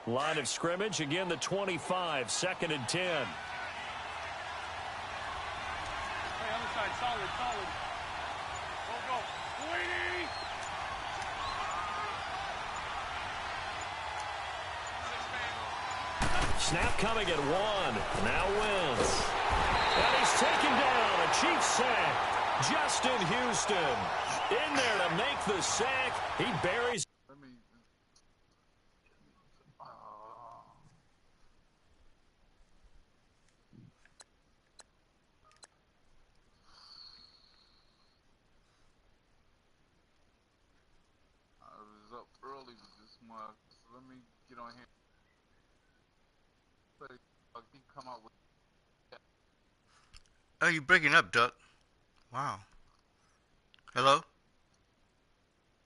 Line of scrimmage, again the 25, 2nd and 10. Hey, other side, solid. Go. Waiting! Snap coming at 1. Now Wentz. And he's taken down. A Chiefs sack. Justin Houston in there to make the sack. He buries. Early with this month, so let me get on here. He come out with. Oh, you breaking up, Duck? Wow. Hello,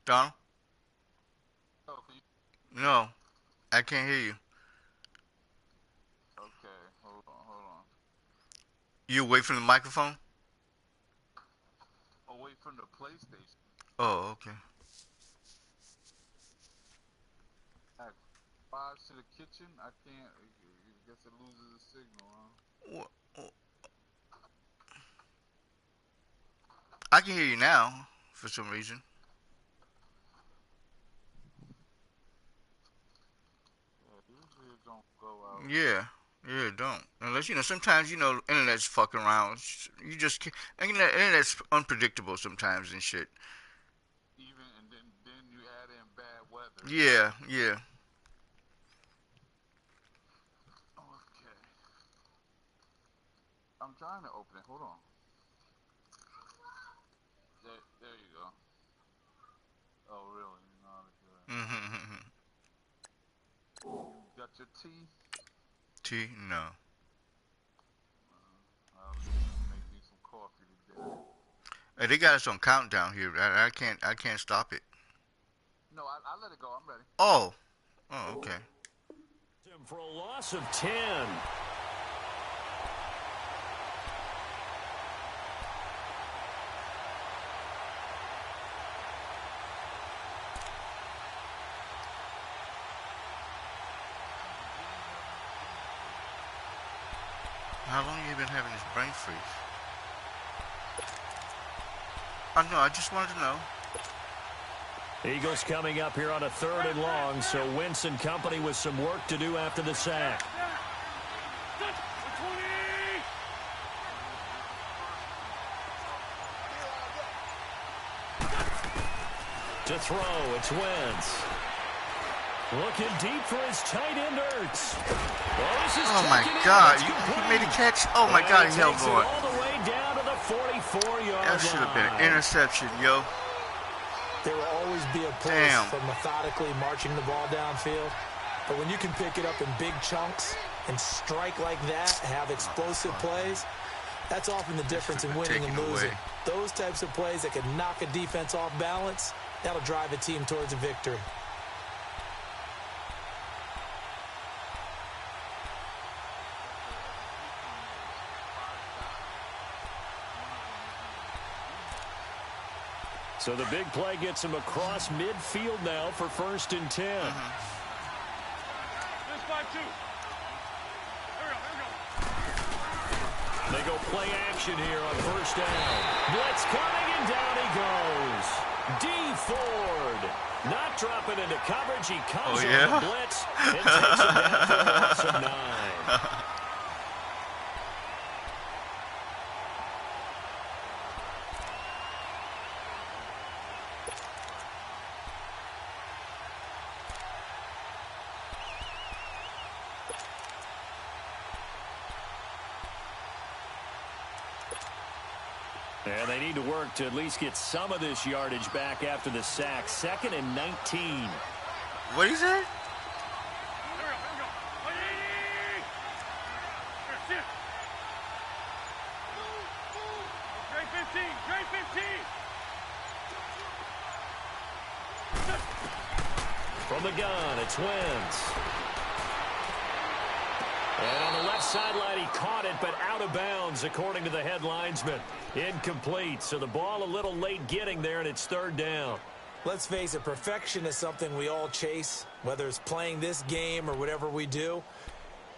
Donald? Oh, No, I can't hear you. Okay, hold on. You away from the microphone? Away from the PlayStation. Oh, okay. Fives to the kitchen, I can't. I guess it loses the signal, huh? I can hear you now, for some reason. Yeah, usually it don't go out. Yeah, it don't. Unless, sometimes, internet's fucking around. You just can't. Internet's unpredictable sometimes and shit. Even, and then you add in bad weather. Yeah. I'm trying to open it. Hold on. There you go. Oh, really? You know how to do it. Got your tea? Tea? No. I'll make me some coffee today. Hey, they got us on countdown here. I can't stop it. No, I let it go. I'm ready. Oh, okay. For a loss of 10. How long have you been having this brain freeze? I know, I just wanted to know. Eagles coming up here on a 3rd and long, so Wentz and company with some work to do after the sack. To throw, it's Wentz. Looking deep for his tight end, Ertz. Oh my God, he made a catch. Oh my God, he held on. All the way down to the 44-yard line. That should have been an interception, yo. There will always be a place for methodically marching the ball downfield. But when you can pick it up in big chunks and strike like that, have explosive plays, that's often the difference in winning and losing. Those types of plays that can knock a defense off balance, that'll drive a team towards a victory. So the big play gets him across midfield now for 1st and 10. They go play action here on 1st down. Blitz coming, and down he goes. D. Ford not dropping into coverage. He comes on the blitz and takes him down for a loss of 9. And they need to work to at least get some of this yardage back after the sack. 2nd and 19. What is it? From the gun, it's Wentz. And on the left sideline, he caught it, but out of bounds, according to the head linesman. Incomplete, so the ball a little late getting there, and it's 3rd down. Let's face it, perfection is something we all chase, whether it's playing this game or whatever we do.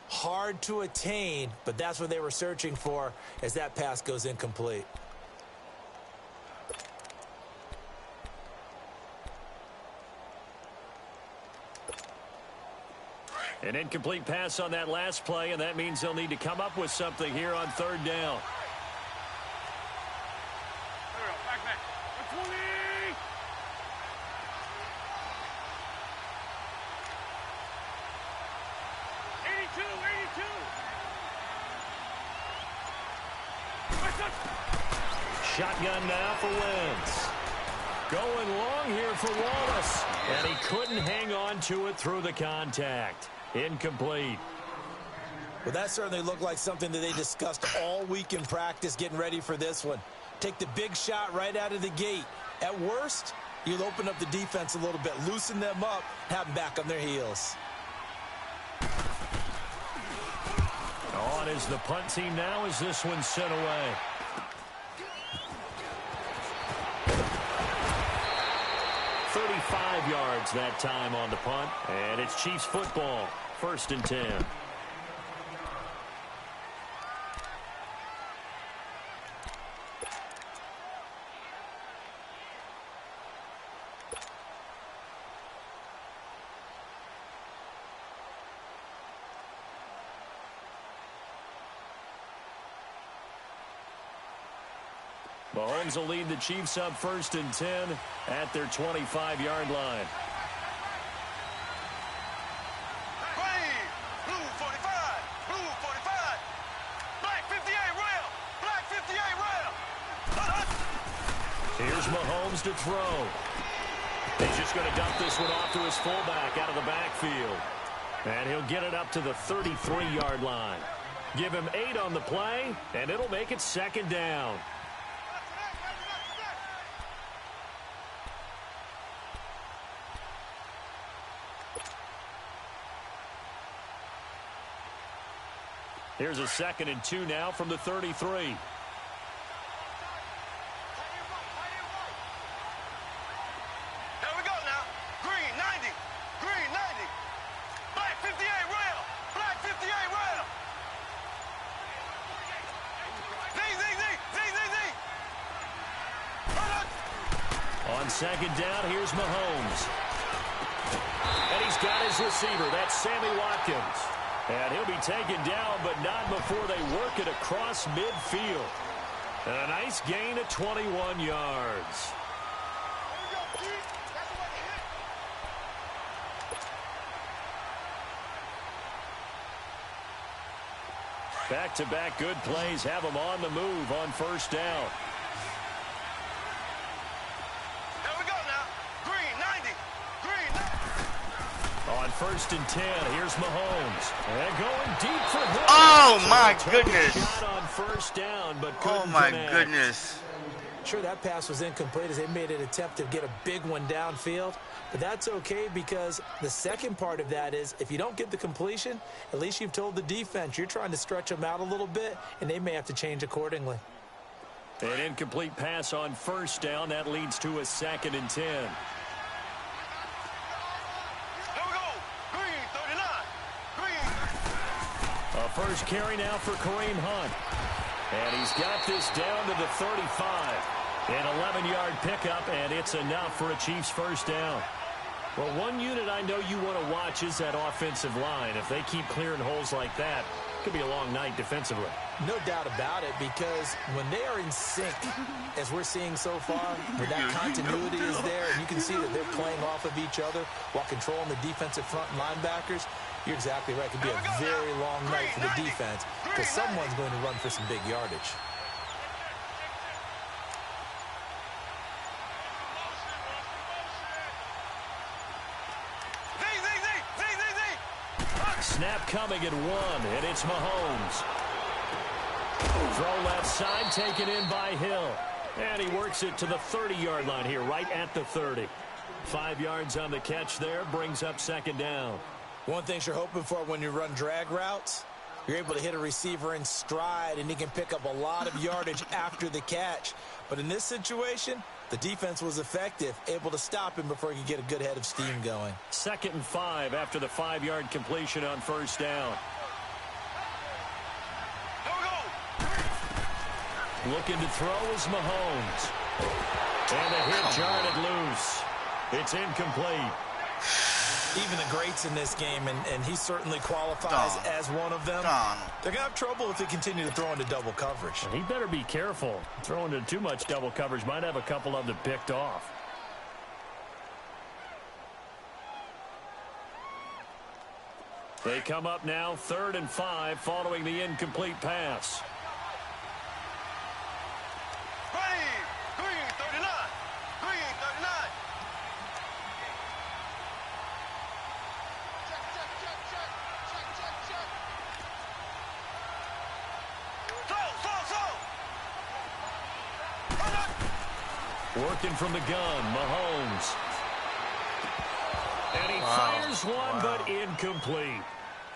Hard to attain, but that's what they were searching for as that pass goes incomplete. An incomplete pass on that last play, and that means they'll need to come up with something here on third down. Back. 120! Shotgun now for Wentz. Going long here for Wallace. And he couldn't hang on to it through the contact. Incomplete. Well, that certainly looked like something that they discussed all week in practice getting ready for this one. Take the big shot right out of the gate. At worst, you'll open up the defense a little bit, loosen them up, have them back on their heels. On is the punt team now as this one's sent away. .35 yards that time on the punt. And it's Chiefs football. 1st and 10. Mahomes will lead the Chiefs up 1st and 10 at their 25-yard line. Blue 45, blue 45, black 58 rail, black 58 rail. Here's Mahomes to throw. He's just going to dump this one off to his fullback out of the backfield. And he'll get it up to the 33-yard line. Give him 8 on the play, and it'll make it 2nd down. Here's a 2nd and 2 now from the 33. Here we go now. Green 90, green 90, black 58 rail, black 58 rail. Z. On 2nd down, here's Mahomes. And he's got his receiver. That's Sammy Watkins. And he'll be taken down, but not before they work it across midfield. And a nice gain of 21 yards. Back-to-back good plays have them on the move on 1st down. On 1st and 10, here's Mahomes. And going deep for him. Oh, my goodness. Shot on 1st down, but oh, my goodness. Sure, that pass was incomplete as they made an attempt to get a big one downfield. But that's okay because the second part of that is if you don't get the completion, at least you've told the defense you're trying to stretch them out a little bit, and they may have to change accordingly. An incomplete pass on 1st down. That leads to a 2nd and 10. A first carry now for Kareem Hunt. And he's got this down to the 35. An 11-yard pickup, and it's enough for a Chiefs 1st down. Well, one unit I know you want to watch is that offensive line. If they keep clearing holes like that, it could be a long night defensively. No doubt about it, because when they are in sync, as we're seeing so far, where that continuity is there, and you can see that they're playing off of each other while controlling the defensive front and linebackers, you're exactly right. It could be a very long night for the defense because someone's going to run for some big yardage. Snap coming at 1, and it's Mahomes. Throw left side, taken in by Hill. And he works it to the 30-yard line here, right at the 30. 5 yards on the catch there, brings up 2nd down. One thing you're hoping for when you run drag routes, You're able to hit a receiver in stride, and he can pick up a lot of yardage after the catch. But in this situation, the defense was effective, able to stop him before he could get a good head of steam going. 2nd and 5 after the 5-yard completion on 1st down. Looking to throw is Mahomes. And the hit jarred loose. It's incomplete. Even the greats in this game, and he certainly qualifies as one of them, they're going to have trouble if they continue to throw into double coverage. And he better be careful. Throwing into too much double coverage might have a couple of them picked off. They come up now 3rd and 5 following the incomplete pass. Working from the gun, Mahomes. And he fires one, but incomplete.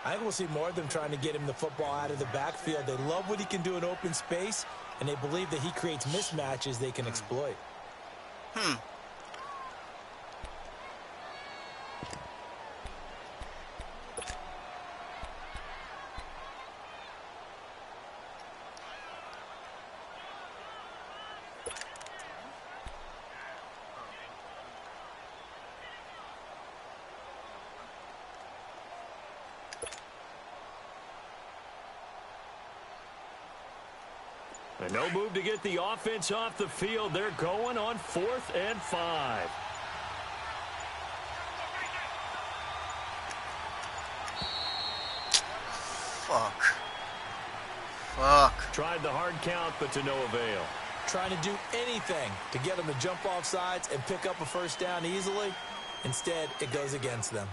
I think we'll see more of them trying to get him the football out of the backfield. They love what he can do in open space, and they believe that he creates mismatches they can exploit. And no move to get the offense off the field. They're going on 4th and 5. Fuck. Tried the hard count, but to no avail. Trying to do anything to get them to jump off sides and pick up a 1st down easily. Instead, it goes against them.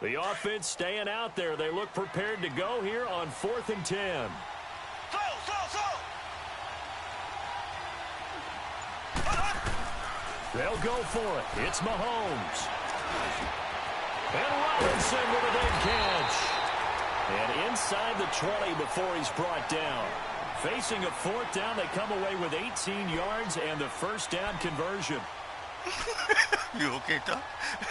The offense staying out there. They look prepared to go here on 4th and 10. They'll go for it. It's Mahomes. And Robinson with a big catch. And inside the 20 before he's brought down. Facing a 4th down, they come away with 18 yards and the 1st down conversion. You okay, Doc?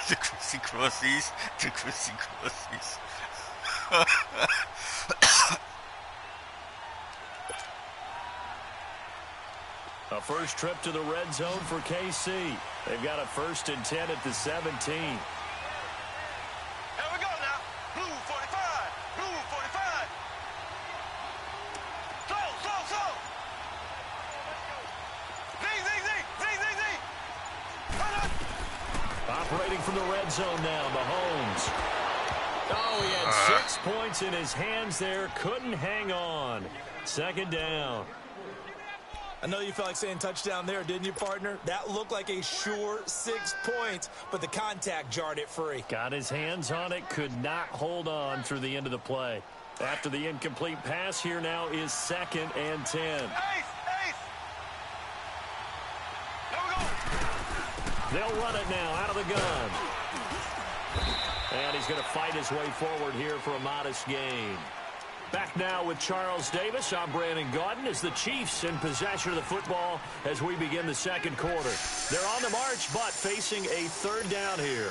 The Chrissy Crossies. The Chrissy Crossies. A first trip to the red zone for KC. They've got a 1st and 10 at the 17. Here we go now. Blue 45. Blue 45. Slow. Z. Operating from the red zone now, Mahomes. Oh, he had 6 points in his hands there. Couldn't hang on. 2nd down. I know you felt like saying touchdown there, didn't you, partner? That looked like a sure 6 points, but the contact jarred it free. Got his hands on it, could not hold on through the end of the play. After the incomplete pass, here now is 2nd and 10. Ace. Here we go. They'll run it now out of the gun. And he's going to fight his way forward here for a modest gain. Back now with Charles Davis. I'm Brandon Gaudin as the Chiefs in possession of the football as we begin the 2nd quarter. They're on the march, but facing a 3rd down here.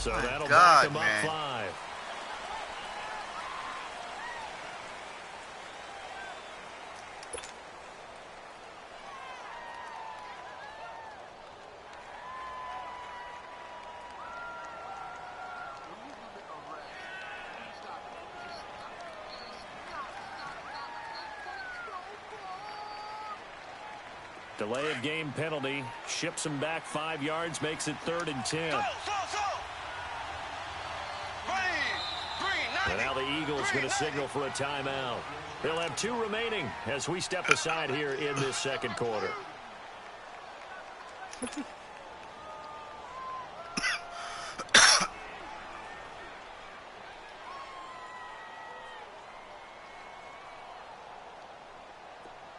So that'll back them up 5. Delay of game penalty. Ships him back 5 yards. Makes it 3rd and 10. And now the Eagles going to signal for a timeout. They'll have 2 remaining as we step aside here in this second quarter.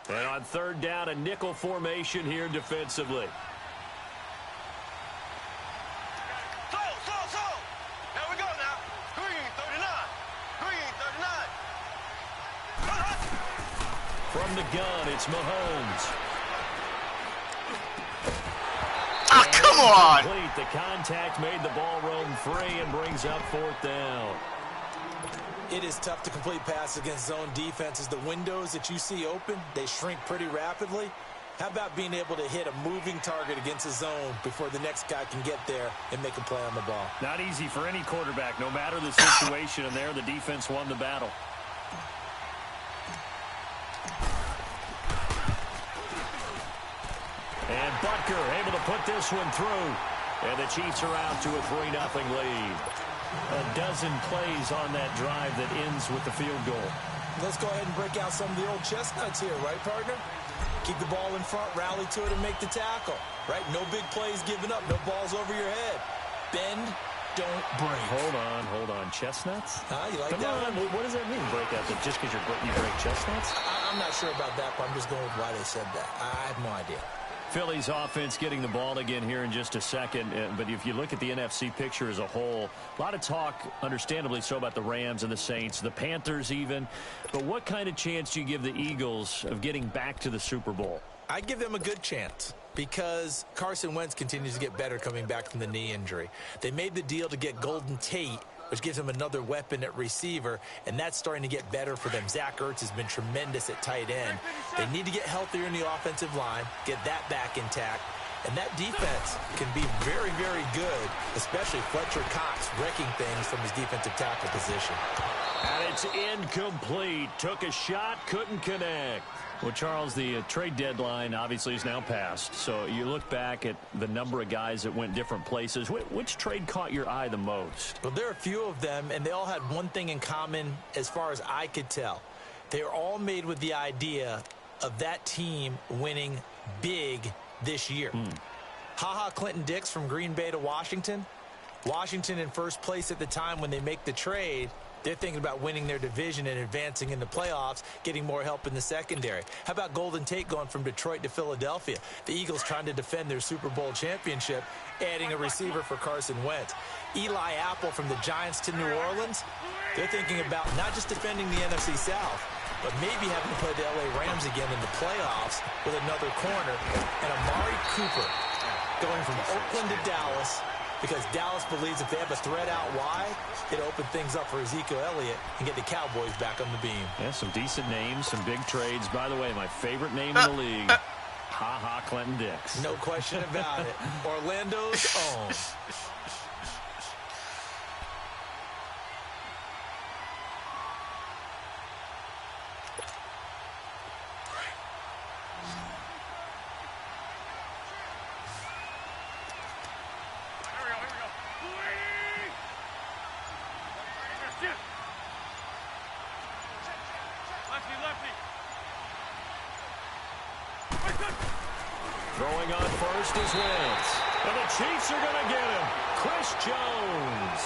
And on 3rd down, a nickel formation here defensively. Here we go now. Green 39. Green 39. From the gun, it's Mahomes. Ah, come on! Complete. The contact made the ball roam free and brings up 4th down. It is tough to complete passes against zone defenses. The windows that you see open, they shrink pretty rapidly. How about being able to hit a moving target against a zone before the next guy can get there and make a play on the ball? Not easy for any quarterback, no matter the situation, and there the defense won the battle. And Butker able to put this one through. And the Chiefs are out to a 3-0 lead. A dozen plays on that drive that ends with the field goal. Let's go ahead and break out some of the old chestnuts here, right, partner? Keep the ball in front, rally to it, and make the tackle, right? No big plays given up, no balls over your head. Bend, don't break. Hold on. Chestnuts? You like Come that on. one? What does that mean, break out? Just because you break chestnuts? I'm not sure about that, but I'm just going with why they said that. I have no idea. Philly's offense getting the ball again here in just a second. But if you look at the NFC picture as a whole, a lot of talk, understandably so, about the Rams and the Saints, the Panthers even. But what kind of chance do you give the Eagles of getting back to the Super Bowl? I give them a good chance because Carson Wentz continues to get better coming back from the knee injury. They made the deal to get Golden Tate, which gives them another weapon at receiver, and that's starting to get better for them. Zach Ertz has been tremendous at tight end. They need to get healthier in the offensive line, get that back intact, and that defense can be very, very good, especially Fletcher Cox wrecking things from his defensive tackle position. And it's incomplete. Took a shot, couldn't connect. Well, Charles, the trade deadline obviously is now passed. So you look back at the number of guys that went different places. Which trade caught your eye the most? Well, there are a few of them, and they all had one thing in common as far as I could tell. They were all made with the idea of that team winning big this year. Ha-Ha Clinton-Dix from Green Bay to Washington. Washington in first place at the time when they make the trade. They're thinking about winning their division and advancing in the playoffs, getting more help in the secondary. How about Golden Tate going from Detroit to Philadelphia? The Eagles trying to defend their Super Bowl championship, adding a receiver for Carson Wentz. Eli Apple from the Giants to New Orleans. They're thinking about not just defending the NFC South, but maybe having to play the LA Rams again in the playoffs with another corner. And Amari Cooper going from Oakland to Dallas, because Dallas believes if they have a threat out wide, it'll open things up for Ezekiel Elliott and get the Cowboys back on the beam. Yeah, some decent names, some big trades. By the way, my favorite name in the league, Ha-Ha Clinton-Dix. No question about it. Orlando's own. Throwing on first is Wentz. And the Chiefs are going to get him. Chris Jones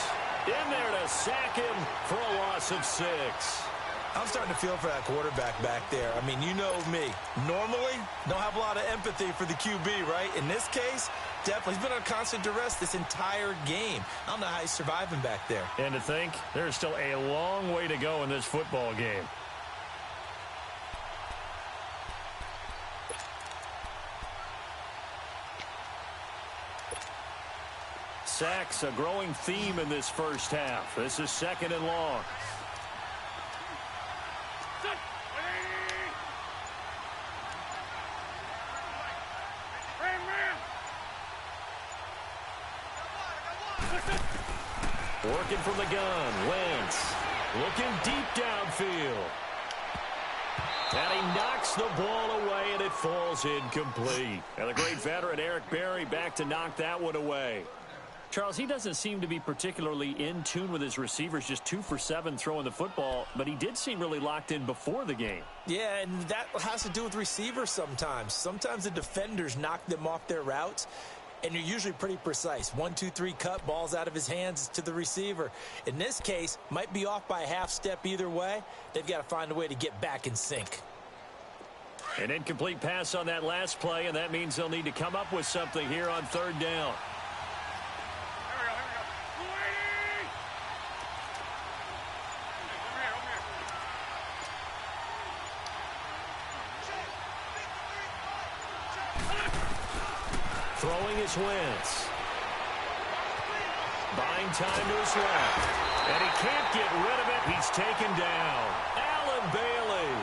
in there to sack him for a loss of 6. I'm starting to feel for that quarterback back there. I mean, you know me. Normally, don't have a lot of empathy for the QB, right? In this case, definitely. He's been on constant duress this entire game. I don't know how he's surviving back there. And to think, there's still a long way to go in this football game. Sacks, a growing theme in this first half. This is 2nd and long. Working from the gun, Wentz looking deep downfield. And he knocks the ball away, and it falls incomplete. And the great veteran Eric Berry back to knock that one away. Charles, he doesn't seem to be particularly in tune with his receivers, just 2 for 7 throwing the football, but he did seem really locked in before the game. Yeah, and that has to do with receivers sometimes. Sometimes the defenders knock them off their routes, and you're usually pretty precise. 1, 2, 3 cut, balls out of his hands to the receiver. In this case, might be off by a half step either way. They've got to find a way to get back in sync. An incomplete pass on that last play, and that means they'll need to come up with something here on 3rd down. Throwing is Wentz. Buying time to his left. And he can't get rid of it. He's taken down. Allen Bailey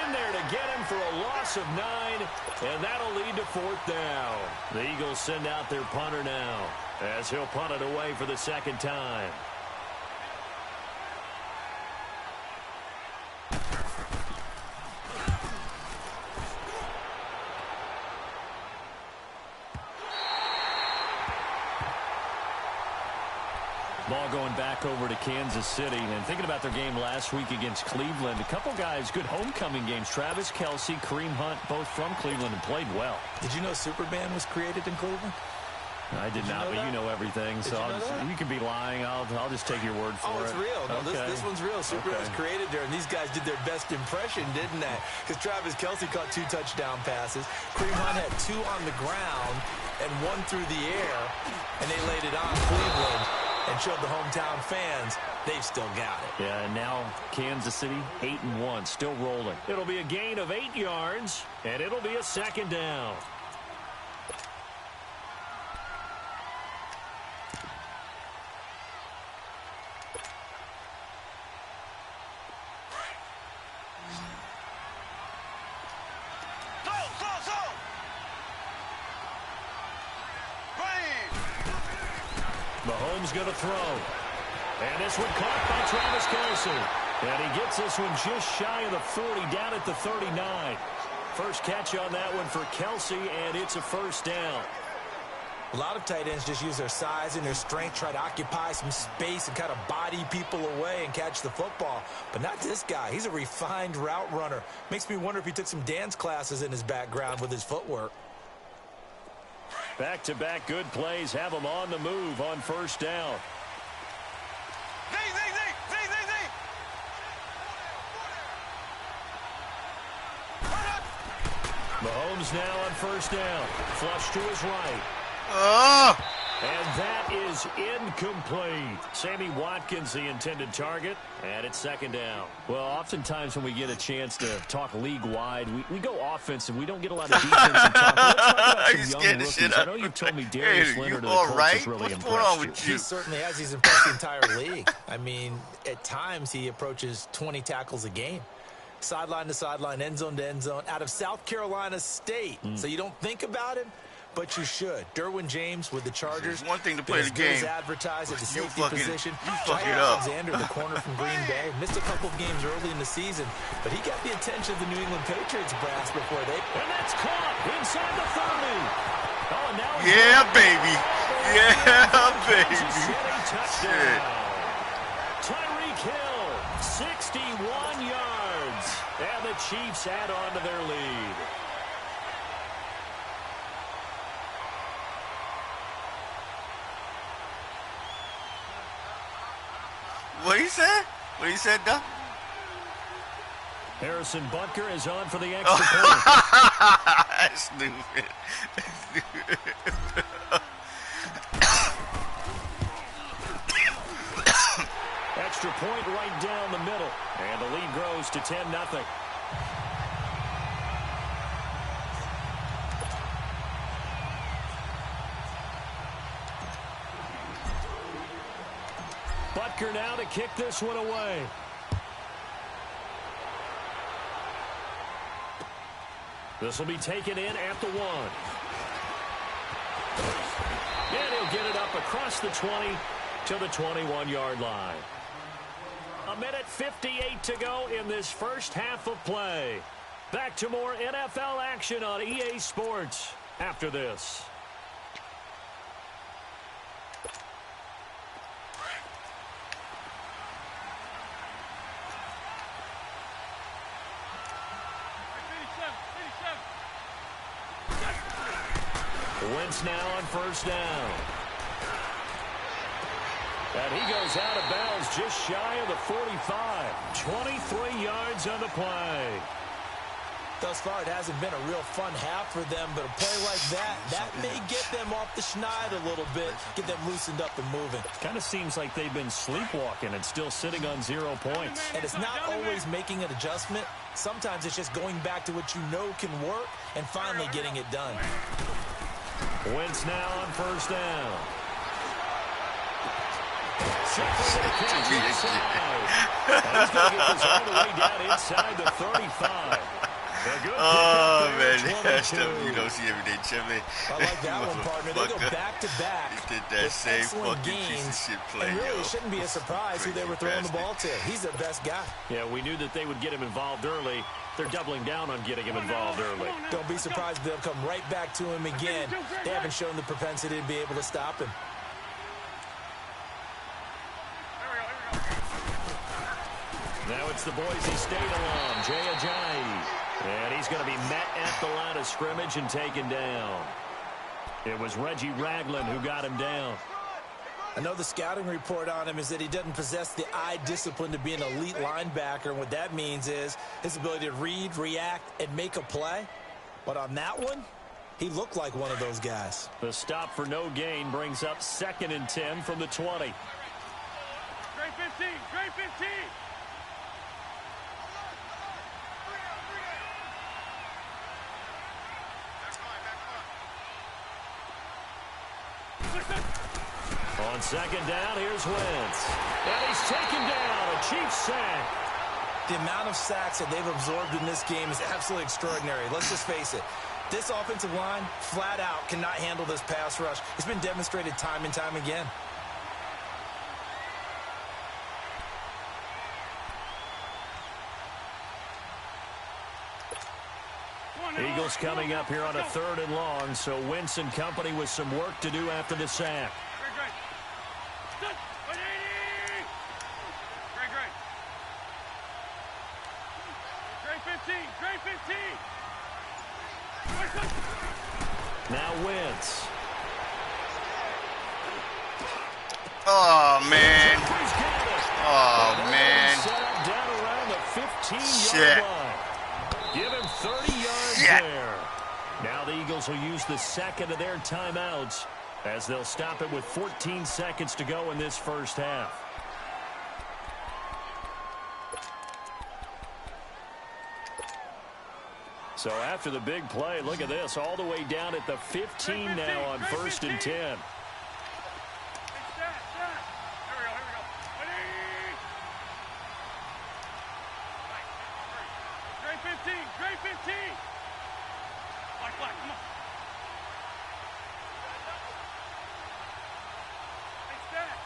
in there to get him for a loss of 9. And that'll lead to 4th down. The Eagles send out their punter now, as he'll punt it away for the 2nd time. Ball going back over to Kansas City. And thinking about their game last week against Cleveland, a couple guys, good homecoming games. Travis Kelce, Kareem Hunt, both from Cleveland and played well. Did you know Superman was created in Cleveland? I did not, but you know everything, so you can be lying. I'll just take your word for it. Oh, it's real. No, okay. this one's real. Superman was created there, and these guys did their best impression, didn't they? Because Travis Kelce caught 2 touchdown passes. Kareem Hunt had 2 on the ground and 1 through the air, and they laid it on Cleveland and showed the hometown fans they've still got it. Yeah, and now Kansas City 8-1, still rolling. It'll be a gain of 8 yards, and it'll be a 2nd down. Mahomes going to throw. And this one caught by Travis Kelce. And he gets this one just shy of the 40, down at the 39. First catch on that one for Kelce, and it's a 1st down. A lot of tight ends just use their size and their strength, try to occupy some space and kind of body people away and catch the football. But not this guy. He's a refined route runner. Makes me wonder if he took some dance classes in his background with his footwork. Back-to-back good plays have him on the move on 1st down. Mahomes now on 1st down. Flush to his right. And that is incomplete. Sammy Watkins, the intended target, and it's 2nd down. Well, oftentimes when we get a chance to talk league-wide, we go offensive. We don't get a lot of defensive talk. Let's talk about some young rookies. I know you told me Darius Leonard of the Colts has really impressed you. He certainly has. He's impressed the entire league. I mean, at times he approaches 20 tackles a game. Sideline to sideline, end zone to end zone, out of South Carolina State. So you don't think about him, but you should. Derwin James with the Chargers. It's one thing to play the game. Advertised at the safety position. You fuck it up. Alexander, the corner from Green Bay, missed a couple of games early in the season, but he got the attention of the New England Patriots brass before they. And that's caught inside the 30. Oh, now yeah, baby. Yeah, baby. Touchdown. Tyreek Hill, 61 yards, and the Chiefs add on to their lead. What he said? What he said, Doc? Harrison Butker is on for the extra point. That's stupid. Extra point right down the middle. And the lead grows to 10-0. Butker now to kick this one away. This will be taken in at the 1. And he'll get it up across the 20 to the 21-yard line. 1:58 to go in this first half of play. Back to more NFL action on EA Sports after this. Wentz now on first down. And he goes out of bounds just shy of the 45. 23 yards on the play. Thus far, it hasn't been a real fun half for them, but a play like that may get them off the schneid a little bit, get them loosened up and moving. Kind of seems like they've been sleepwalking and still sitting on 0 points. And it's not always making an adjustment. Sometimes it's just going back to what you know can work and finally getting it done. Wentz now on first down. He's going to get this all the way down inside the 35. Oh, man, that stuff you don't see every day, Chevy. I like that one, partner. They go back-to-back. He did that same fucking piece of shit play, and really, yo. it shouldn't be a surprise who they were throwing the ball to. He's their best guy. Yeah, we knew that they would get him involved early. They're doubling down on getting him involved early. Don't be surprised if they'll come right back to him again. They haven't shown the propensity to be able to stop him. Now it's the Boise State alum, Jay Ajayi. And he's going to be met at the line of scrimmage and taken down. It was Reggie Ragland who got him down. I know the scouting report on him is that he doesn't possess the eye discipline to be an elite linebacker. And what that means is his ability to read, react, and make a play. But on that one, he looked like one of those guys. The stop for no gain brings up 2nd and 10 from the 20. Great 15, great 15. On 2nd down, here's Wentz. And he's taken down, a Chiefs sack. The amount of sacks that they've absorbed in this game is absolutely extraordinary. Let's just face it. This offensive line, flat out, cannot handle this pass rush. It's been demonstrated time and time again. Eagles coming up here on a 3rd and long, so Wentz and company with some work to do after the sack. Now Wentz. Oh, man. Oh, man. Set up down around the 15-yard Shit. line. Give him 30 yards there. Now the Eagles will use the second of their timeouts as they'll stop it with 14 seconds to go in this first half. So after the big play, look at this, all the way down at the 15 now on 1st and 10. Great 15. Black, come on. Hey, stat.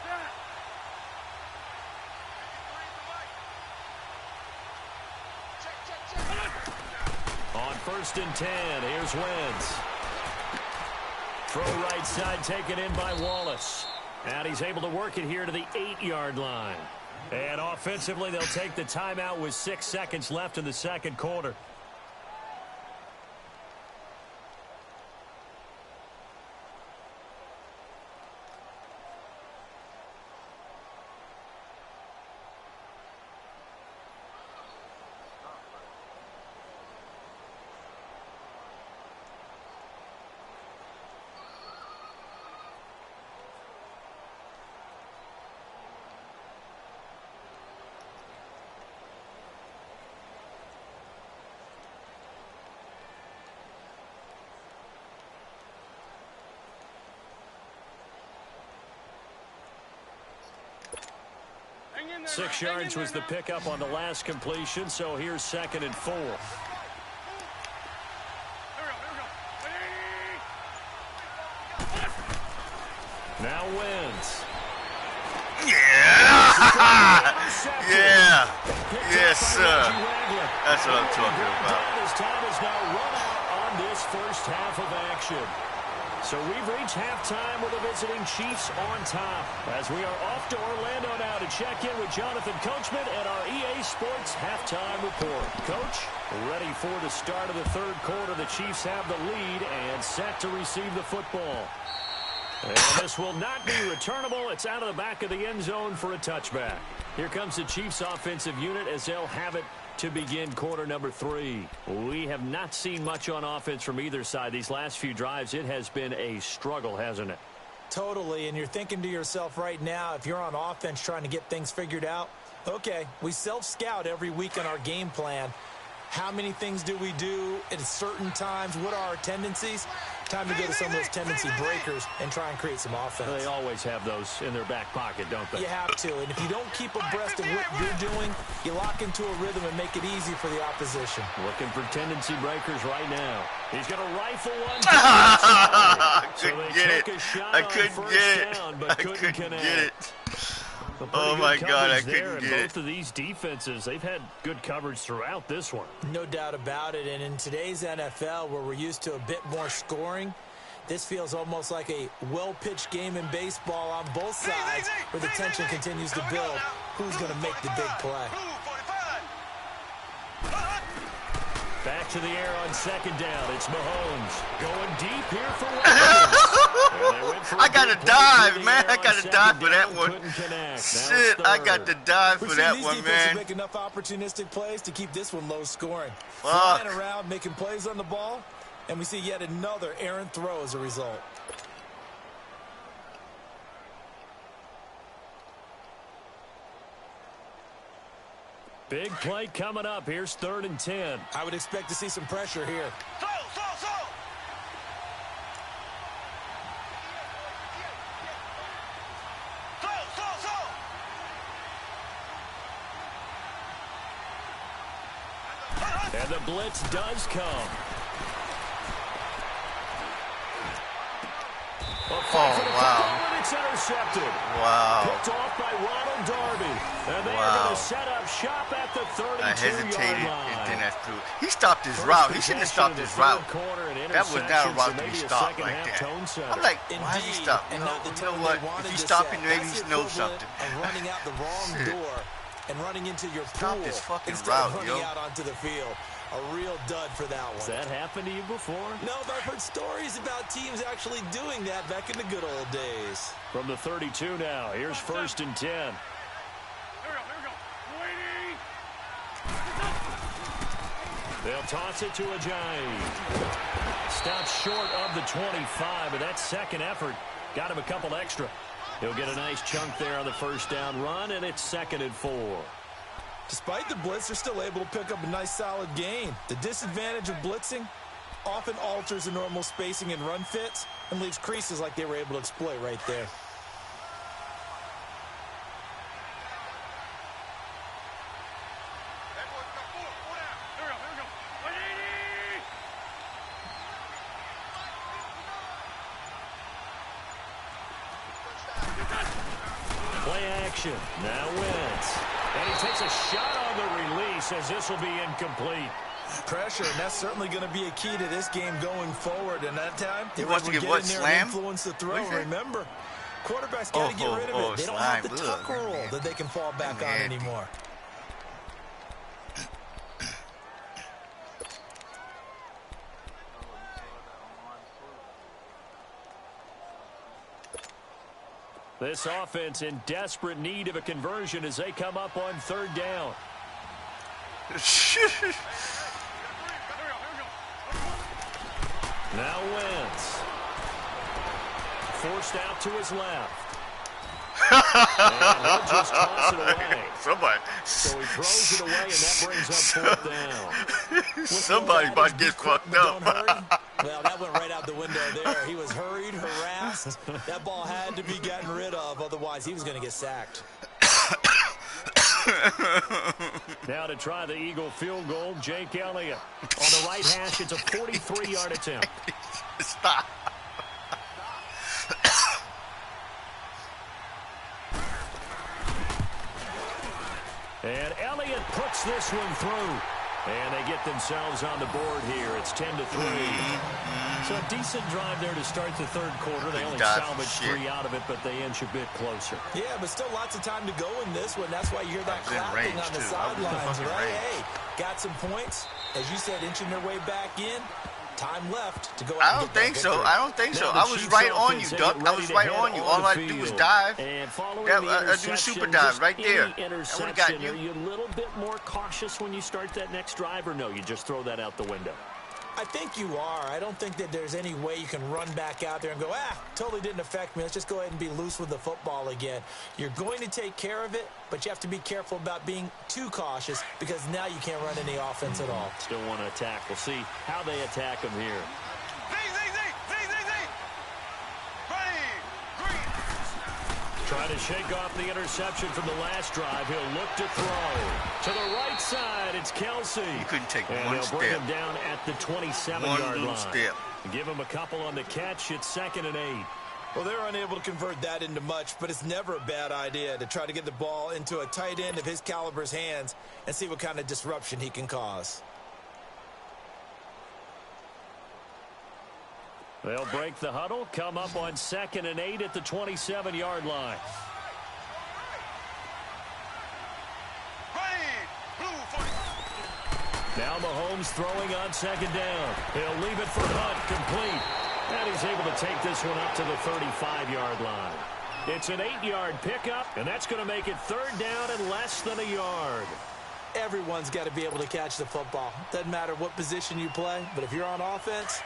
On 1st and 10, here's Wentz. Throw right side taken in by Wallace. And he's able to work it here to the 8-yard line. And offensively, they'll take the timeout with 6 seconds left in the second quarter. 6 yards was the pickup on the last completion, so here's 2nd and 4. Now wins. Yeah! Yeah! Yes, sir. That's what I'm talking about. His time is now run out on this first half of action. So we've reached halftime with the visiting Chiefs on top. As we are off to Orlando now to check in with Jonathan Coachman and our EA Sports halftime report. Coach, ready for the start of the third quarter. The Chiefs have the lead and set to receive the football. And this will not be returnable. It's out of the back of the end zone for a touchback. Here comes the Chiefs offensive unit as they'll have it to begin quarter number 3. We have not seen much on offense from either side. These last few drives, it has been a struggle, hasn't it? Totally, and you're thinking to yourself right now, if you're on offense trying to get things figured out, okay, we self-scout every week on our game plan. How many things do we do at certain times? What are our tendencies? Time to go to some of those tendency breakers and try and create some offense. They always have those in their back pocket, don't they? You have to, and if you don't keep abreast of what you're doing, you lock into a rhythm and make it easy for the opposition. Looking for tendency breakers right now. He's going to rifle one. I couldn't get it. I couldn't get it. I couldn't get it. Oh, my God, I couldn't get it. Both of these defenses, they've had good coverage throughout this one. No doubt about it. And in today's NFL, where we're used to a bit more scoring, this feels almost like a well-pitched game in baseball on both sides, where the tension continues to build. Who's going to make the big play? Back to the air on 2nd down. It's Mahomes going deep here for Watkins. I got to dive, man. I got to dive for that one. Shit, I got to dive for that one, man. Make enough opportunistic plays to keep this one low scoring. Fuck. Flying around, making plays on the ball, and we see yet another errant throw as a result. Big play coming up. Here's 3rd and 10. I would expect to see some pressure here. Throw. And the blitz does come. Oh, wow. It's intercepted. Wow. Picked off by Ronald Darby. And they are going to set up shop at the 32-yard line. I hesitated, and then that's through. He stopped his route. He shouldn't have stopped his route. That was not a route to be stopped like that. I'm like, why did he stop? You know what? If he's stopping, maybe he knows something. Running out the wrong door and running into your pool his fucking instead route, of running out onto the field. A real dud for that one. Has that happened to you before? No, but I've heard stories about teams actually doing that back in the good old days. From the 32 now, here's 1st and 10. Here we go. Waiting. They'll toss it to Ajayi. Stops short of the 25, but that second effort got him a couple extra. He'll get a nice chunk there on the 1st down run, and it's 2nd and 4. Despite the blitz, they're still able to pick up a nice solid gain. The disadvantage of blitzing often alters the normal spacing and run fits and leaves creases like they were able to exploit right there. Play action. Now Wentz. And he takes a shot on the release as this will be incomplete. Pressure, and that's certainly going to be a key to this game going forward. And that time, he wants to get what, slam? Influence the throw. Remember, quarterbacks got to get rid of it. They don't have the tuck roll that they can fall back on anymore. This offense in desperate need of a conversion as they come up on 3rd down. Now Wentz. Forced out to his left. And he'll just toss it away. Somebody. So he throws it away, and that brings up 4th down. Somebody about to get fucked up. Well, that went right out the window there. He was hurried, harassed. That ball had to be gotten rid of, otherwise he was going to get sacked. Now to try the Eagle field goal, Jake Elliott. On the right hash, it's a 43-yard attempt. Stop. And Elliott puts this one through. And they get themselves on the board here. It's 10-3. So a decent drive there to start the third quarter. They only salvaged 3 out of it, but they inch a bit closer. Yeah, but still lots of time to go in this one. That's why you hear that clapping on the sidelines, right? Hey, got some points. As you said, inching their way back in. Time left to go out. I don't think so. I don't think so. I was right on you, Duck. I was right on you. All I do is dive. And following I the do a super dive right there. I would have got you. Are you a little bit more cautious when you start that next drive, or no? You just throw that out the window? I think you are. I don't think that there's any way you can run back out there and go, totally didn't affect me. Let's just go ahead and be loose with the football again. You're going to take care of it, but you have to be careful about being too cautious because now you can't run any offense at all. Still want to attack. We'll see how they attack them here. Trying to shake off the interception from the last drive. He'll look to throw. To the right side, it's Kelsey. You couldn't take and one they'll step. bring him down at the 27-yard line. Step. Give him a couple on the catch. It's 2nd and 8. Well, they're unable to convert that into much, but it's never a bad idea to try to get the ball into a tight end of his caliber's hands and see what kind of disruption he can cause. They'll break the huddle, come up on 2nd and 8 at the 27-yard line. Now Mahomes throwing on 2nd down. He'll leave it for Hunt, complete. And he's able to take this one up to the 35-yard line. It's an 8-yard pickup, and that's going to make it 3rd down and less than a yard. Everyone's got to be able to catch the football. Doesn't matter what position you play, but if you're on offense,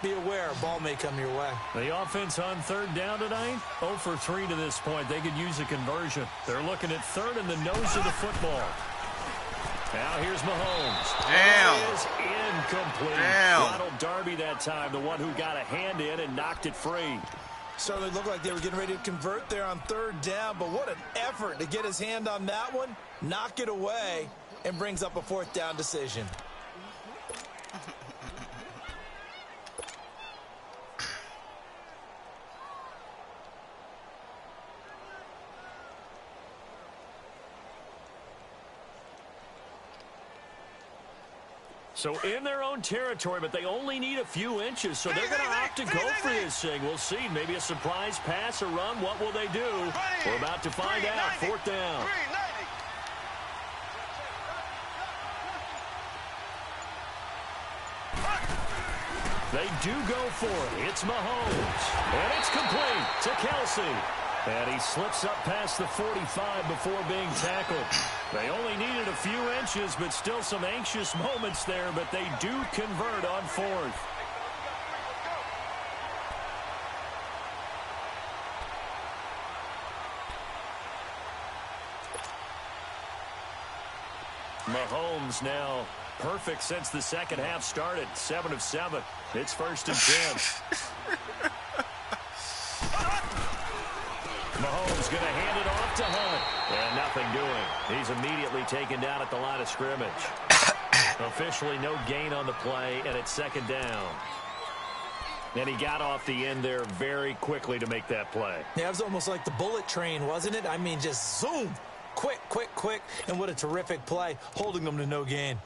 be aware, a ball may come your way. The offense on 3rd down tonight, 0 for 3 to this point. They could use a conversion. They're looking at 3rd in the nose of the football. Now here's Mahomes. Damn. It is incomplete. Damn. Ronald Darby that time, the one who got a hand in and knocked it free. Certainly looked like they were getting ready to convert there on 3rd down, but what an effort to get his hand on that one, knock it away, and brings up a 4th down decision. So in their own territory, but they only need a few inches, so they're going to opt to go for this thing. We'll see. Maybe a surprise pass or run. What will they do? We're about to find out. 4th down. They do go for it. It's Mahomes. And it's complete to Kelsey. And he slips up past the 45 before being tackled. They only needed a few inches, but still some anxious moments there, but they do convert on 4th. Mahomes now perfect since the second half started. 7 of 7. It's 1st and 10. Mahomes going to hand it off to Hunt. And nothing doing. He's immediately taken down at the line of scrimmage. Officially no gain on the play, and it's 2nd down. And he got off the end there very quickly to make that play. Yeah, it was almost like the bullet train, wasn't it? I mean, just zoom. Quick, quick, quick. And what a terrific play, holding them to no gain.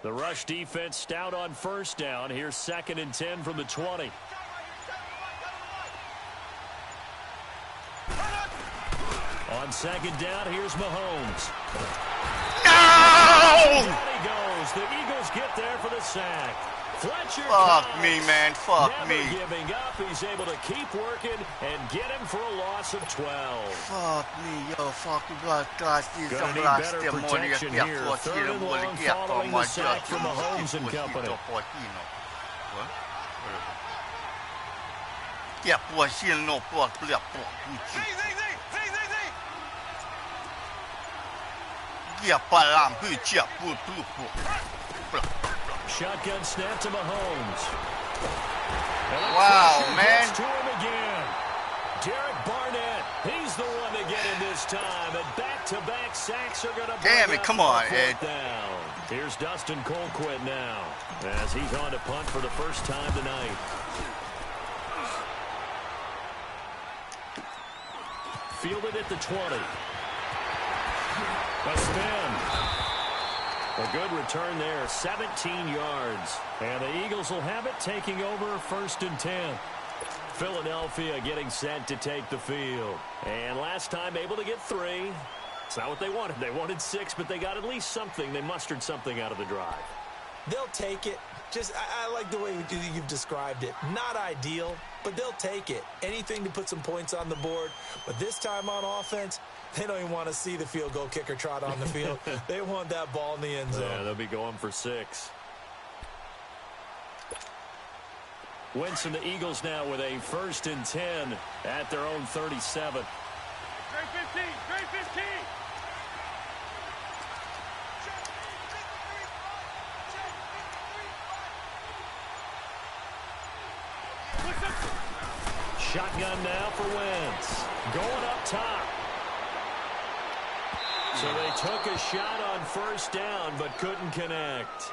The rush defense stout on 1st down. Here's 2nd and 10 from the 20. On 2nd down, here's Mahomes. No! Down he goes. The Eagles get there for the sack. Fletcher Fuck Cox, me, man. Fuck never me. giving up. He's able to keep working and get him for a loss of 12. Fuck me, yo. Fuck you. Gonna need better protection here. 3rd and long following the sack from Mahomes and company. Shotgun snap to Mahomes. Wow, man. To him again. Derek Barnett, he's the one to get in this time. And back-to-back sacks are going to bring damn it, come on, Ed. Down. Here's Dustin Colquitt now as he's on to punt for the first time tonight. Fielded at the 20. A spin. A good return there, 17 yards. And the Eagles will have it, taking over 1st and 10. Philadelphia getting set to take the field. And last time able to get 3. It's not what they wanted. They wanted 6, but they got at least something. They mustered something out of the drive. They'll take it. Just, I like the way you've described it. Not ideal, but they'll take it. Anything to put some points on the board. But this time on offense, they don't even want to see the field goal kicker trot on the field. They want that ball in the end zone. Yeah, they'll be going for 6. Wentz and the Eagles now with a 1st and 10 at their own 37. Great 15, great 15. Shotgun now for Wentz. Going up top. So they took a shot on 1st down, but couldn't connect.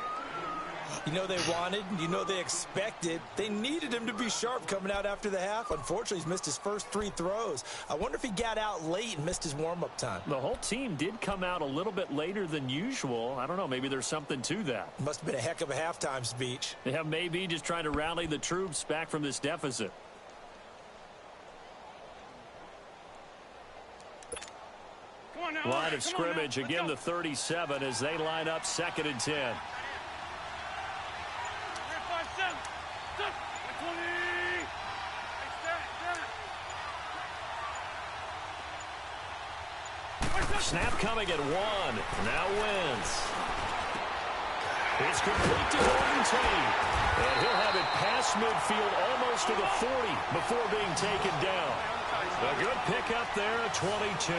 You know they wanted, you know they expected. They needed him to be sharp coming out after the half. Unfortunately, he's missed his first 3 throws. I wonder if he got out late and missed his warm-up time. The whole team did come out a little bit later than usual. I don't know, maybe there's something to that. Must have been a heck of a halftime speech. Yeah, maybe just trying to rally the troops back from this deficit. Line of scrimmage, again the 37 as they line up 2nd and 10. Snap coming at 1. Now Wentz. It's complete to Golden Tate. And he'll have it past midfield almost to the 40 before being taken down. A good pickup there at 22.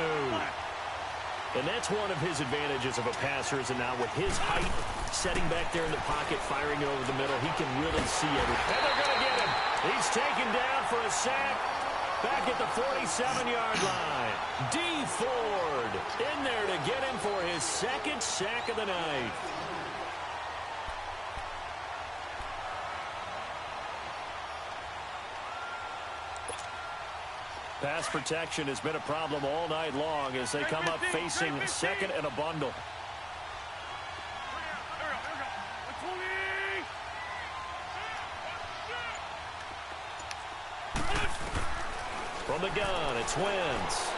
And that's one of his advantages of a passer, is now with his height, setting back there in the pocket, firing it over the middle, he can really see everything. And they're going to get him. He's taken down for a sack back at the 47-yard line. D. Ford in there to get him for his 2nd sack of the night. Pass protection has been a problem all night long as they come up facing 2nd and a bundle. From the gun, it's Wentz.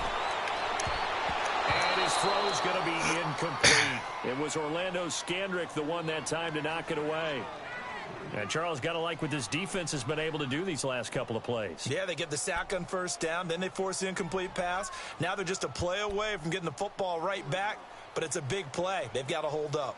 And his throw's going to be incomplete. It was Orlando Scandrick the one that time to knock it away. And Charles, got to like what this defense has been able to do these last couple of plays. Yeah, they get the sack on 1st down, then they force the incomplete pass. Now they're just a play away from getting the football right back, but it's a big play. They've got to hold up.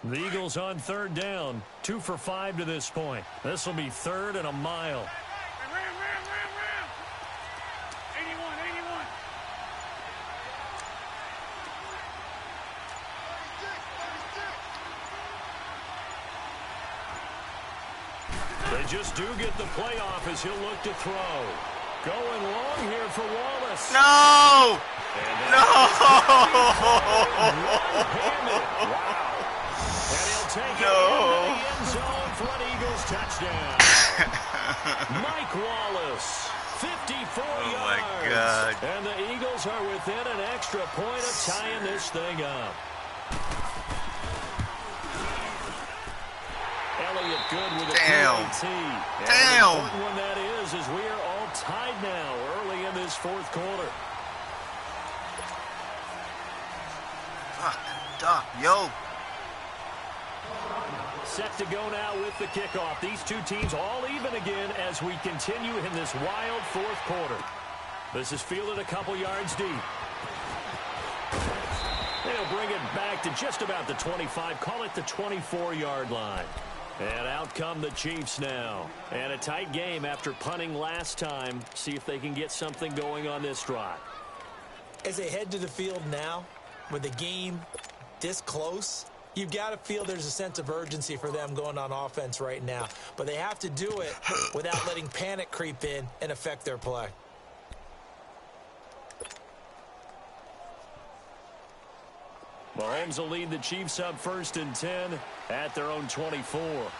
The Eagles on 3rd down, 2 for 5 to this point. This will be 3rd and a mile. They just do get the playoff as he'll look to throw. Going long here for Wallace. No! No! Wow. And he'll take it into the end zone for an Eagles touchdown. Mike Wallace, 54 yards. Oh, my God. And the Eagles are within an extra point of tying this thing up. Elliott good with a PAT. Damn. The important one that is we are all tied now early in this 4th quarter. Fuck, yo. Set to go now with the kickoff. These two teams all even again as we continue in this wild 4th quarter. This is fielded a couple yards deep. They'll bring it back to just about the 25, call it the 24-yard line. And out come the Chiefs now. And a tight game after punting last time. See if they can get something going on this drive. As they head to the field now, with the game this close, you've got to feel there's a sense of urgency for them going on offense right now. But they have to do it without letting panic creep in and affect their play. Mahomes will lead the Chiefs up 1st and 10 at their own 24. Ready.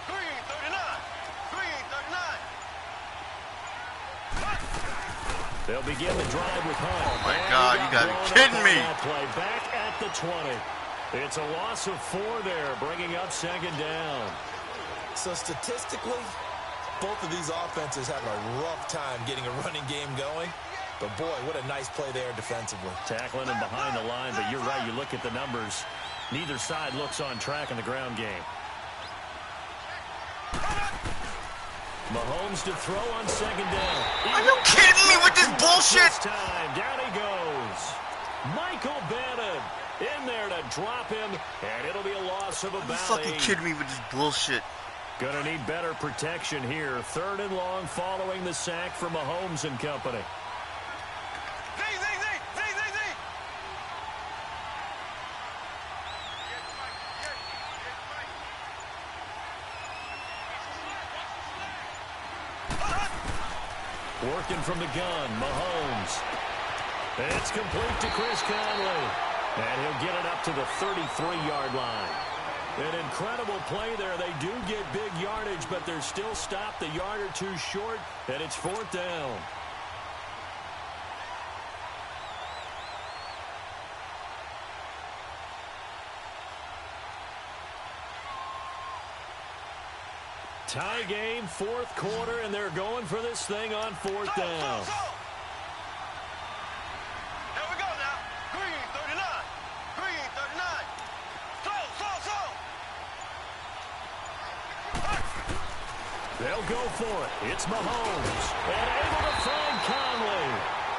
Green 39. Green 39. They'll begin the drive with Hunt. Oh, my God. You got to be kidding me. Play back at the 20. It's a loss of 4 there, bringing up 2nd down. So statistically, both of these offenses having a rough time getting a running game going. But, boy, what a nice play there defensively. Tackling him behind the line, but you're right. You look at the numbers. Neither side looks on track in the ground game. Mahomes to throw on 2nd down. Are you kidding me with this bullshit? This time, down he goes. Michael Bannon in there to drop him, and it'll be a loss of about 8. You fucking kidding me with this bullshit? Gonna need better protection here. 3rd and long following the sack from Mahomes and company. Working from the gun, Mahomes. It's complete to Chris Conley. And he'll get it up to the 33-yard line. An incredible play there. They do get big yardage, but they're still stopped a yard or 2 short, and it's 4th down. Tie game, 4th quarter, and they're going for this thing on 4th down. There we go now. Green 39. Green 39. They'll go for it. It's Mahomes. And able to find Conley.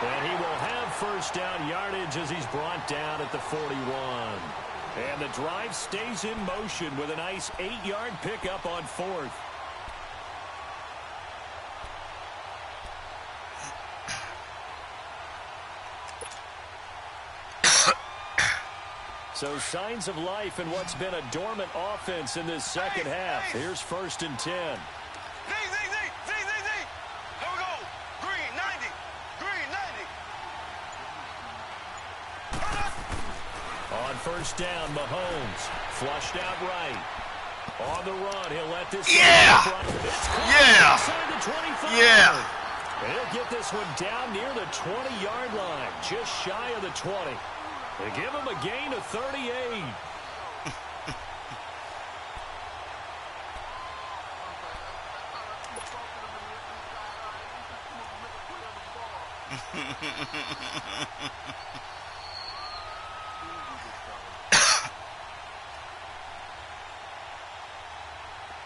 And he will have 1st down yardage as he's brought down at the 41. And the drive stays in motion with a nice 8-yard pickup on 4th. So signs of life in what's been a dormant offense in this 2nd half. Here's 1st and 10. Z. Here we go. Green 90. Green 90. On 1st down, Mahomes flushed out right. On the run, he'll let this. Yeah. Yeah. Inside the 25. Yeah. And he'll get this one down near the 20-yard line, just shy of the 20. They give him a gain of 38.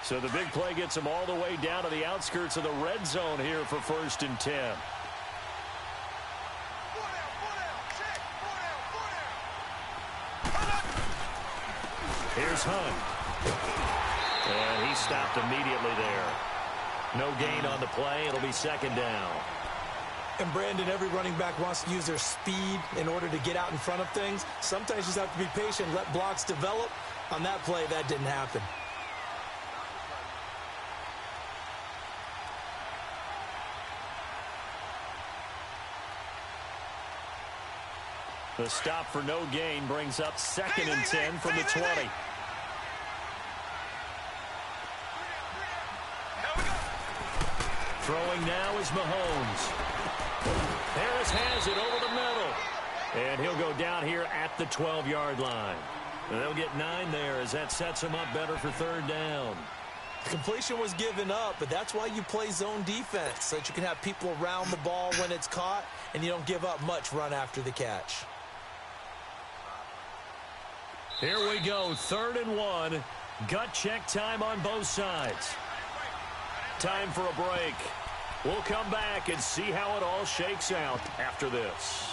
So the big play gets him all the way down to the outskirts of the red zone here for 1st and 10. Here's Hunt. And he stopped immediately there. No gain on the play. It'll be 2nd down. And, Brandon, every running back wants to use their speed in order to get out in front of things. Sometimes you just have to be patient, let blocks develop. On that play, that didn't happen. The stop for no gain brings up 2nd and 10 from the 20. Throwing now is Mahomes. Harris has it over the middle. And he'll go down here at the 12-yard line. They'll get 9 there as that sets him up better for 3rd down. The completion was given up, but that's why you play zone defense, so that you can have people around the ball when it's caught, and you don't give up much run after the catch. Here we go, 3rd and 1. Gut check time on both sides. Time for a break. We'll come back and see how it all shakes out after this.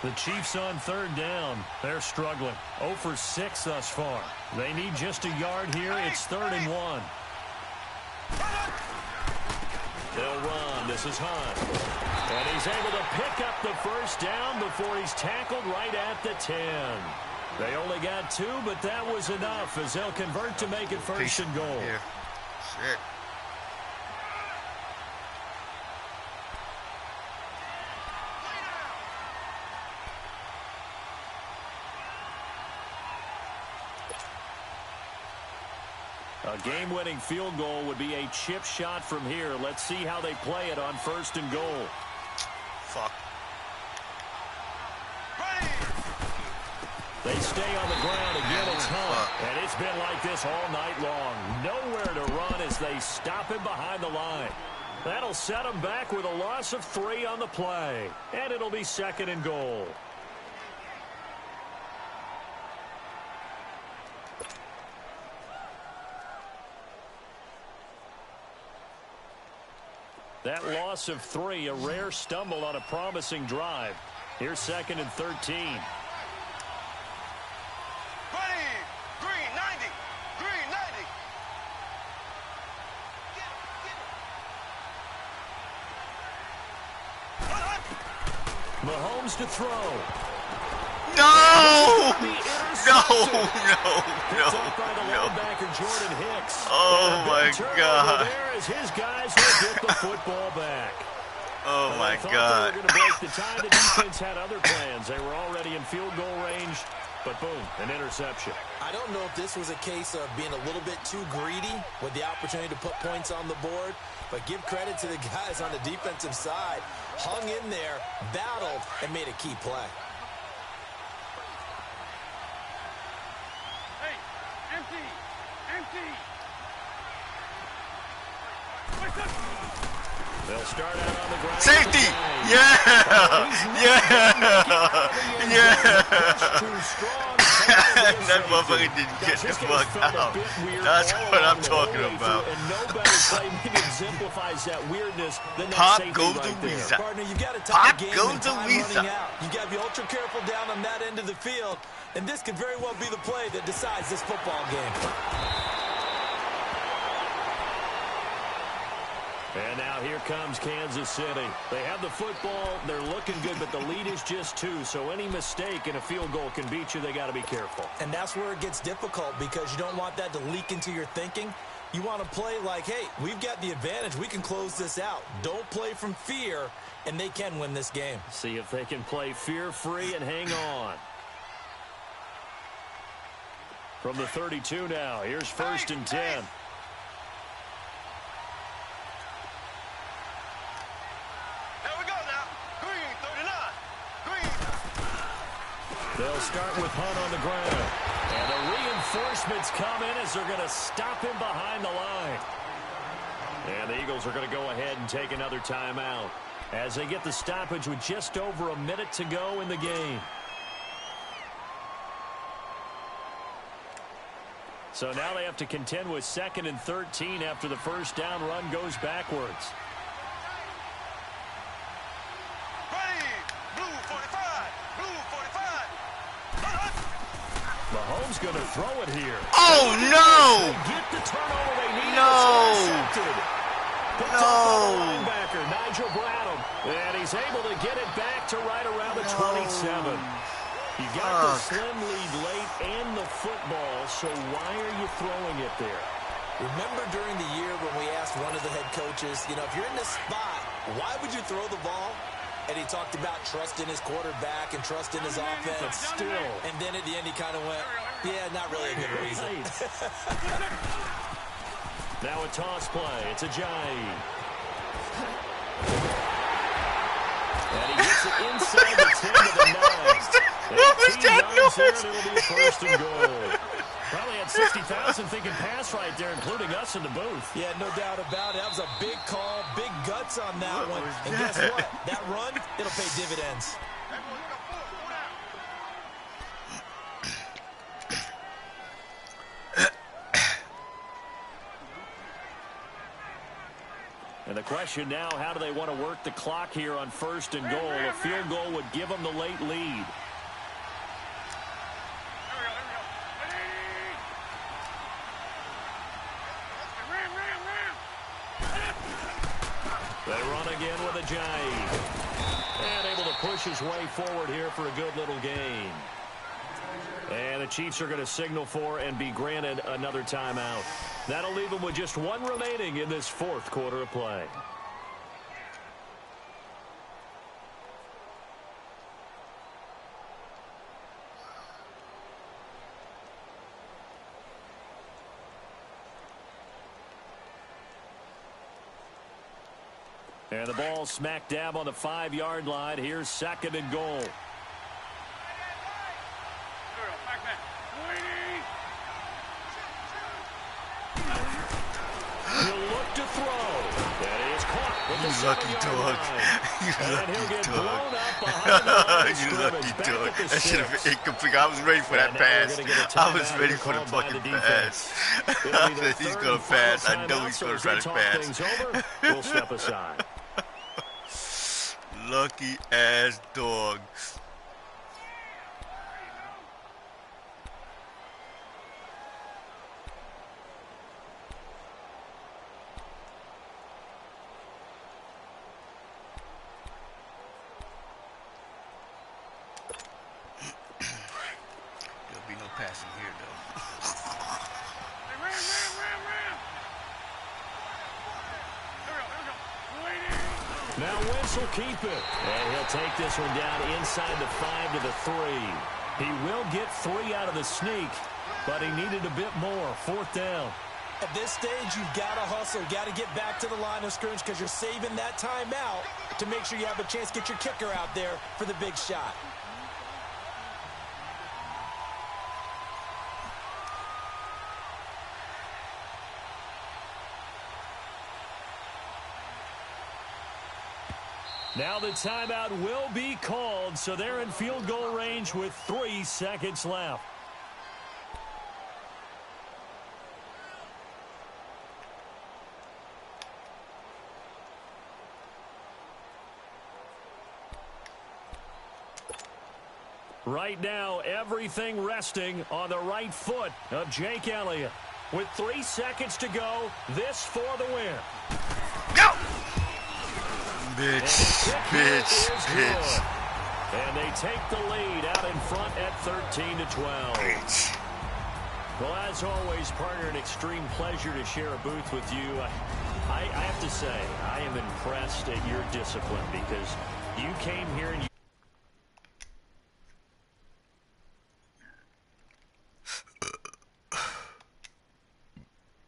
The Chiefs on third down. They're struggling. 0 for 6 thus far. They need just a yard here. It's 3rd and 1. They'll run. This is Hunt. And he's able to pick up the first down before he's tackled right at the 10. They only got 2, but that was enough as they'll convert to make it 1st and goal. Yeah. Shit. A game-winning field goal would be a chip shot from here. Let's see how they play it on 1st and goal. Fuck. They stay on the ground again. It's Hunt. And it's been like this all night long. Nowhere to run as they stop him behind the line. That'll set him back with a loss of 3 on the play. And it'll be 2nd and goal. That loss of 3, a rare stumble on a promising drive. Here's 2nd and 13. Green 90. Green 90. Mahomes to throw. No! No! Oh my God! As his guys will get the football back. Oh my God! They were going to break the tie. The defense had other plans. They were already in field goal range, but boom, an interception. I don't know if this was a case of being a little bit too greedy with the opportunity to put points on the board, but give credit to the guys on the defensive side. Hung in there, battled, and made a key play. They'll start out on the ground. Safety! Yeah! That motherfucker didn't get the fuck out. That's what I'm talking about. And no better play maybe exemplifies that weirdness than that Pop safety goes right to there. Weezer. Partner, you got to Pop tie the game goes and to time Weezer. running out. You got to be ultra careful down on that end of the field, and this could very well be the play that decides this football game. And now here comes Kansas City. They have the football. They're looking good, but the lead is just 2. So any mistake in a field goal can beat you. They got to be careful. And that's where it gets difficult because you don't want that to leak into your thinking. You want to play like, hey, we've got the advantage. We can close this out. Don't play from fear, and they can win this game. See if they can play fear-free and hang on. From the 32 now, here's 1st and 10. They'll start with Hunt on the ground. And the reinforcements come in as they're going to stop him behind the line. And the Eagles are going to go ahead and take another timeout as they get the stoppage with just over a minute to go in the game. So now they have to contend with 2nd and 13 after the first down run goes backwards. Mahomes going to throw it here. Oh, no! Get the turnover they need. No! Linebacker Nigel Bradham, and he's able to get it back to right around the 27. You got the slim lead late and the football, so why are you throwing it there? Remember during the year when we asked one of the head coaches, you know, if you're in this spot, why would you throw the ball? And he talked about trust in his quarterback and trust in his offense. But still. And then at the end he kind of went, yeah, not really a good reason. Now a toss play. It's Ajayi. And he gets it inside the 10 to the 9. What was that noise? It'll be 1st and goal. Probably had 60,000 thinking pass right there, including us in the booth. Yeah, no doubt about it. That was a big call, big guts on that one. And guess what? That run, it'll pay dividends. And the question now, how do they want to work the clock here on 1st and goal? A field goal would give them the late lead. They run again with a jive. And able to push his way forward here for a good little gain. And the Chiefs are going to signal for and be granted another timeout. That'll leave them with just one remaining in this 4th quarter of play. And the ball smack dab on the 5-yard line. Here's 2nd and goal. He'll look to throw. That is caught with the lucky dog. You lucky dog. You lucky dog. That should have been incomplete. I was ready for that pass. I was ready for the fucking pass. He's going to pass. I know he's going to try to pass. We'll step aside. Lucky ass dog. There'll be no passing here, though. Now Wentz will keep it. And he'll take this one down inside the 5 to the 3. He will get 3 out of the sneak, but he needed a bit more. 4th down. At this stage, you've got to hustle. Got to get back to the line of scrimmage because you're saving that timeout to make sure you have a chance to get your kicker out there for the big shot. Now the timeout will be called, so they're in field goal range with 3 seconds left. Right now, everything resting on the right foot of Jake Elliott. With 3 seconds to go, this for the win. Go! Bitch. And they take the lead out in front at 13-12. Bitch. Well, as always, partner, an extreme pleasure to share a booth with you. I have to say, I am impressed at your discipline because you came here and you